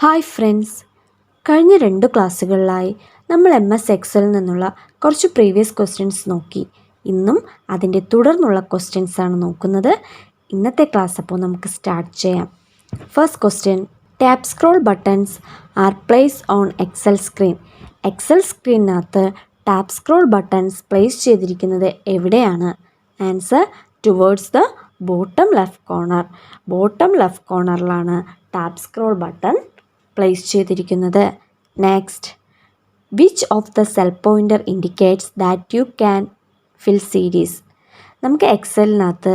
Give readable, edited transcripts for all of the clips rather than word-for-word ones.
Hi friends, കഴിഞ്ഞ 2 ക്ലാസ്സുകളിലായി നമ്മൾ MS എക്സലിൽ നിന്നുള്ള കുറച്ച് പ്രീവിയസ് ക്വസ്റ്റ്യൻസ് നോക്കി. ഇന്നും അതിൻ്റെ തുടർന്നുള്ള ക്വസ്റ്റ്യൻസ് ആണ് നോക്കുന്നത്. ഇന്നത്തെ ക്ലാസ് അപ്പോൾ നമുക്ക് സ്റ്റാർട്ട് ചെയ്യാം. First question, tap scroll buttons are place on Excel screen. Excel സ്ക്രീനിനകത്ത് ടാപ്പ് സ്ക്രോൾ ബട്ടൺസ് പ്ലേസ് ചെയ്തിരിക്കുന്നത് എവിടെയാണ്? Answer towards the bottom left corner. Bottom left കോർണറിലാണ് ടാപ്പ് സ്ക്രോൾ ബട്ടൺ പ്ലേസ് ചെയ്തിരിക്കുന്നത്. Next, which of the cell pointer indicates that you can fill series. നമുക്ക് എക്സലിനകത്ത്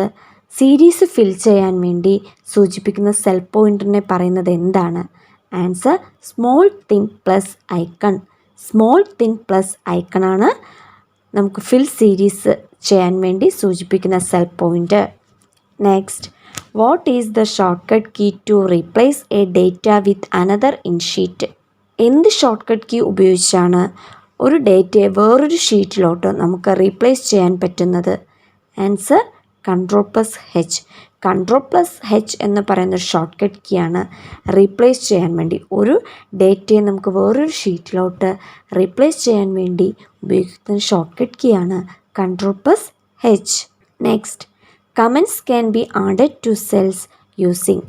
series ഫിൽ ചെയ്യാൻ വേണ്ടി സൂചിപ്പിക്കുന്ന സെൽ പോയിൻ്ററിനെ പറയുന്നത് എന്താണ്? Answer small thin plus icon. Small thin plus ഐക്കണാണ് നമുക്ക് ഫിൽ സീരീസ് ചെയ്യാൻ വേണ്ടി സൂചിപ്പിക്കുന്ന cell pointer. Next, what is the shortcut key to replace a data with another in sheet? എന്ത് ഷോർട്ട്കട്ട് കീ ഉപയോഗിച്ചാണ് ഒരു ഡേറ്റയെ വേറൊരു ഷീറ്റിലോട്ട് നമുക്ക് റീപ്ലേസ് ചെയ്യാൻ പറ്റുന്നത്? Answer Ctrl+H. Ctrl+H എന്ന് പറയുന്ന ഷോർട്ട്കട്ട് കീയാണ് റീപ്ലേസ് ചെയ്യാൻ വേണ്ടി, ഒരു ഡേറ്റയെ നമുക്ക് വേറൊരു ഷീറ്റിലോട്ട് റീപ്ലേസ് ചെയ്യാൻ വേണ്ടി ഉപയോഗിക്കുന്ന ഷോർട്ട്കട്ട് കീയാണ് Ctrl+H. Next, comments can be added to cells using.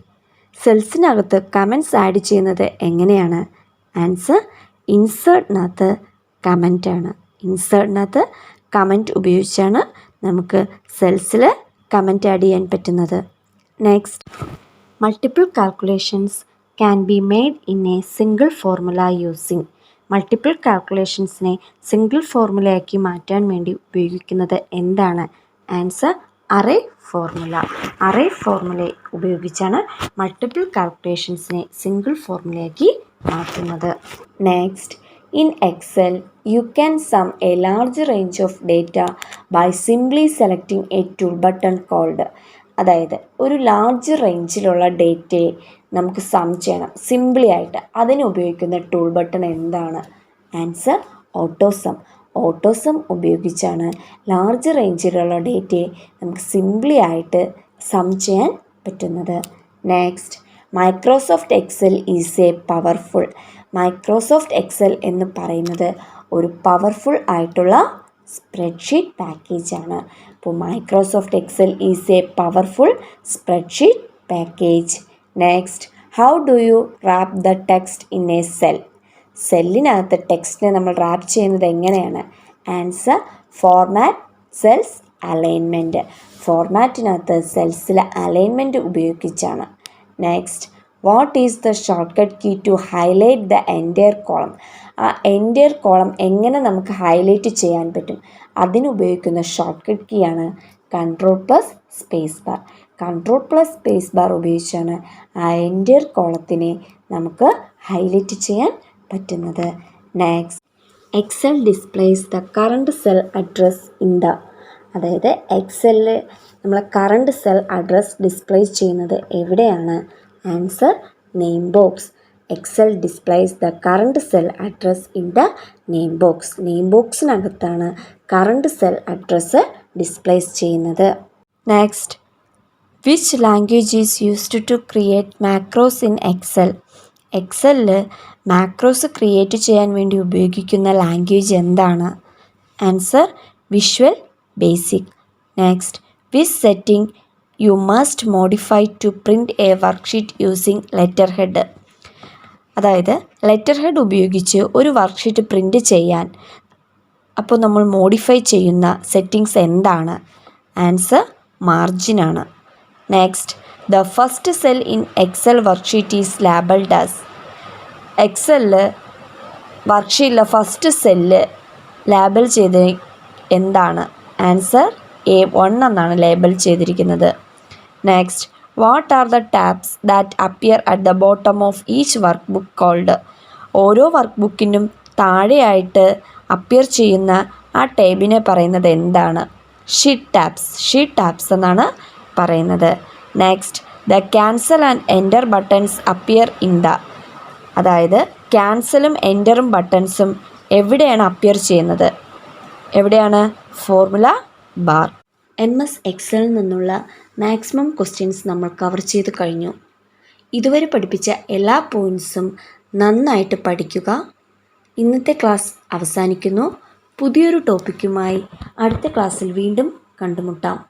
സെൽസിനകത്ത് കമൻറ്റ്സ് ആഡ് ചെയ്യുന്നത് എങ്ങനെയാണ്? ആൻസർ ഇൻസേർട്ടിനകത്ത് കമൻറ്റാണ്. ഇൻസേർട്ടിനകത്ത് കമൻറ്റ് ഉപയോഗിച്ചാണ് നമുക്ക് സെൽസിൽ കമൻറ്റ് ആഡ് ചെയ്യാൻ പറ്റുന്നത്. Next, multiple calculations can be made in a single formula using. Multiple കാൽക്കുലേഷൻസിനെ സിംഗിൾ ഫോർമുലയാക്കി മാറ്റാൻ വേണ്ടി ഉപയോഗിക്കുന്നത് എന്താണ്? Answer array formula. Array formula ഉപയോഗിച്ചാണ് മൾട്ടിപ്പിൾ കാൽക്കുലേഷൻസിനെ സിംഗിൾ ഫോർമുലയാക്കി മാറ്റുന്നത്. Next, in Excel you can sum a large range of data by simply selecting a tool button called. അതായത് ഒരു ലാർജ് റേഞ്ചിലുള്ള ഡേറ്റയെ നമുക്ക് സം ചെയ്യണം സിംപ്ലി ആയിട്ട്. അതിന് ഉപയോഗിക്കുന്ന ടൂൾ ബട്ടൺ എന്താണ്? Answer AutoSum. ഓട്ടോസം ഉപയോഗിച്ചാണ് ലാർജ് റേഞ്ചിലുള്ള ഡേറ്റയെ നമുക്ക് സിംപ്ലി ആയിട്ട് സം ചെയ്യാൻ പറ്റുന്നത്. Next, Microsoft Excel is a powerful. Microsoft Excel എന്ന് പറയുന്നത് ഒരു പവർഫുൾ ആയിട്ടുള്ള സ്പ്രെഡ്ഷീറ്റ് പാക്കേജാണ്. അപ്പോൾ Microsoft Excel is a powerful spreadsheet package. Next, how do you wrap the text in a cell. സെല്ലിനകത്ത് ടെക്സ്റ്റിനെ നമ്മൾ റാപ്പ് ചെയ്യുന്നത് എങ്ങനെയാണ്? Answer format cells alignment. ഫോർമാറ്റിനകത്ത് സെൽസിലെ അലൈൻമെൻറ്റ് ഉപയോഗിച്ചാണ്. Next, what is the shortcut key to highlight the entire column. ആ entire column എങ്ങനെ നമുക്ക് ഹൈലൈറ്റ് ചെയ്യാൻ പറ്റും? അതിനുപയോഗിക്കുന്ന ഷോർട്ട്കട്ട് കീയാണ് Ctrl+Spacebar. Ctrl+Spacebar ഉപയോഗിച്ചാണ് ആ എൻറ്റയർ കോളത്തിനെ നമുക്ക് ഹൈലൈറ്റ് ചെയ്യാൻ പറ്റുന്നത്. Next, Excel displays the current cell address in the. അതായത് എക്സലിൽ നമ്മൾ കറണ്ട് സെൽ അഡ്രസ് ഡിസ്പ്ലേ ചെയ്യുന്നത് എവിടെയാണ്? Answer name box. Excel displays the current cell address in the name box. Name ബോക്സിനകത്താണ് കറണ്ട് സെൽ അഡ്രസ്സ് ഡിസ്പ്ലേസ് ചെയ്യുന്നത്. Next, which language is used to create macros in Excel. എക്സലിൽ macros create ചെയ്യാൻ വേണ്ടി ഉപയോഗിക്കുന്ന language എന്താണ്? Answer Visual Basic. Next, which setting you must modify to print A worksheet using letter head. അതായത് letter head ഉപയോഗിച്ച് ഒരു worksheet print ചെയ്യാൻ അപ്പോൾ നമ്മൾ മോഡിഫൈ ചെയ്യുന്ന സെറ്റിങ്സ് എന്താണ്? ആൻസർ മാർജിനാണ്. Next, the first cell in Excel worksheet is labelled as. എക്സലിൽ വർക്ക്ഷീറ്റിലെ ഫസ്റ്റ് സെല്ല് ലേബിൾ ചെയ്ത് എന്താണ്? ആൻസർ A1 എന്നാണ് ലേബിൾ ചെയ്തിരിക്കുന്നത്. Next, what are the tabs that appear at the bottom of each workbook called. ഓരോ വർക്ക് ബുക്കിനും താഴെയായിട്ട് അപ്പിയർ ചെയ്യുന്ന ആ ടേബിനെ പറയുന്നത് എന്താണ്? Sheet tabs. ഷീറ്റ് ടാബ്സ് എന്നാണ് പറയുന്നത്. Next, the cancel and enter buttons appear in the. അതായത് ക്യാൻസലും എൻ്ററും ബട്ടൺസും എവിടെയാണ് അപ്പിയർ ചെയ്യുന്നത്? എവിടെയാണ്? Formula bar. MS എക്സലിൽ നിന്നുള്ള മാക്സിമം ക്വസ്റ്റ്യൻസ് നമ്മൾ കവർ ചെയ്ത് കഴിഞ്ഞു. ഇതുവരെ പഠിപ്പിച്ച എല്ലാ പോയിൻറ്സും നന്നായിട്ട് പഠിക്കുക. ഇന്നത്തെ ക്ലാസ് അവസാനിക്കുന്നു. പുതിയൊരു ടോപ്പിക്കുമായി അടുത്ത ക്ലാസ്സിൽ വീണ്ടും കണ്ടുമുട്ടാം.